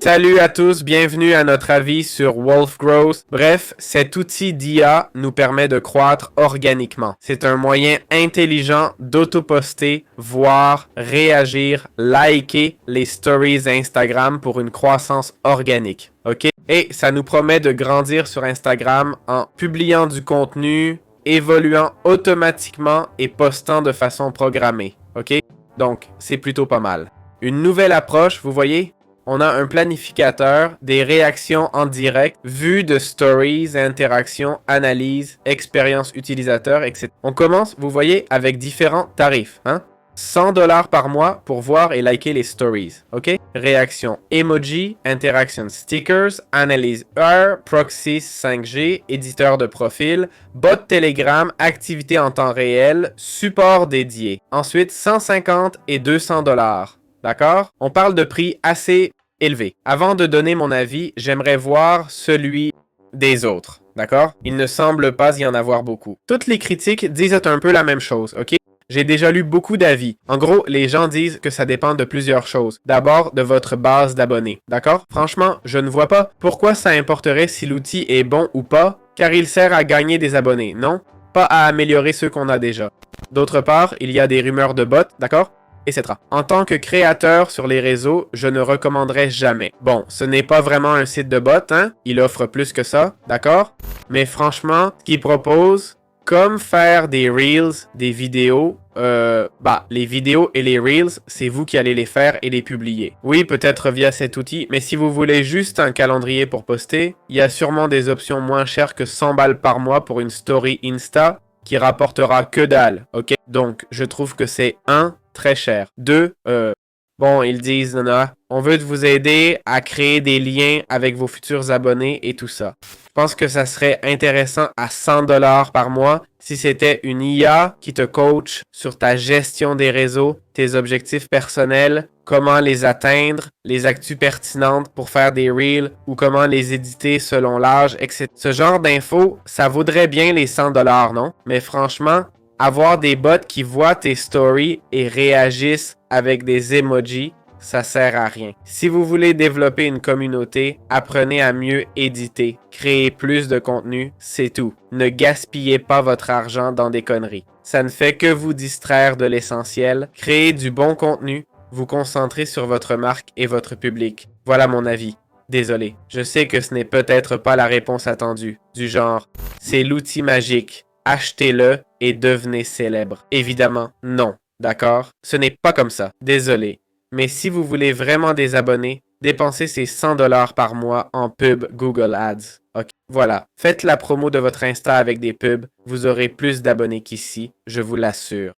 Salut à tous, bienvenue à notre avis sur Wolf Growth. Bref, cet outil d'IA nous permet de croître organiquement. C'est un moyen intelligent d'auto-poster, voir, réagir, liker les stories Instagram pour une croissance organique. OK? Et ça nous promet de grandir sur Instagram en publiant du contenu, évoluant automatiquement et postant de façon programmée. OK? Donc, c'est plutôt pas mal. Une nouvelle approche, vous voyez? On a un planificateur, des réactions en direct, vue de stories, interactions, analyse, expérience utilisateur, etc. On commence, vous voyez, avec différents tarifs. 100$ par mois pour voir et liker les stories. OK? Réaction emoji, interaction stickers, analyse R, proxy 5G, éditeur de profil, bot Telegram, activité en temps réel, support dédié. Ensuite, 150 et 200$. D'accord? On parle de prix assez élevés. Avant de donner mon avis, j'aimerais voir celui des autres. D'accord? Il ne semble pas y en avoir beaucoup. Toutes les critiques disent un peu la même chose, ok? J'ai déjà lu beaucoup d'avis. En gros, les gens disent que ça dépend de plusieurs choses. D'abord, de votre base d'abonnés. D'accord? Franchement, je ne vois pas pourquoi ça importerait si l'outil est bon ou pas, car il sert à gagner des abonnés, non? Pas à améliorer ceux qu'on a déjà. D'autre part, il y a des rumeurs de bots, d'accord? Etc. En tant que créateur sur les réseaux, je ne recommanderais jamais. Bon, ce n'est pas vraiment un site de bot, il offre plus que ça, d'accord? Mais franchement, ce qu'il propose, comme faire des Reels, des vidéos, les vidéos et les Reels, c'est vous qui allez les faire et les publier. Oui, peut-être via cet outil, mais si vous voulez juste un calendrier pour poster, il y a sûrement des options moins chères que 100$ par mois pour une story Insta qui rapportera que dalle, ok? Donc, je trouve que c'est très cher. 2, ils disent, on veut vous aider à créer des liens avec vos futurs abonnés et tout ça. Je pense que ça serait intéressant à 100$ par mois si c'était une IA qui te coach sur ta gestion des réseaux, tes objectifs personnels, comment les atteindre, les actus pertinentes pour faire des reels ou comment les éditer selon l'âge, etc. Ce genre d'infos, ça vaudrait bien les 100$, non? Mais franchement, avoir des bots qui voient tes stories et réagissent avec des emojis, ça sert à rien. Si vous voulez développer une communauté, apprenez à mieux éditer, créer plus de contenu, c'est tout. Ne gaspillez pas votre argent dans des conneries. Ça ne fait que vous distraire de l'essentiel. Créez du bon contenu, vous concentrer sur votre marque et votre public. Voilà mon avis. Désolé, je sais que ce n'est peut-être pas la réponse attendue, du genre « c'est l'outil magique, achetez-le et devenez célèbre ». Évidemment, non, d'accord? Ce n'est pas comme ça, désolé. Mais si vous voulez vraiment des abonnés, dépensez ces 100$ par mois en pub Google Ads. Ok, voilà, faites la promo de votre Insta avec des pubs, vous aurez plus d'abonnés qu'ici, je vous l'assure.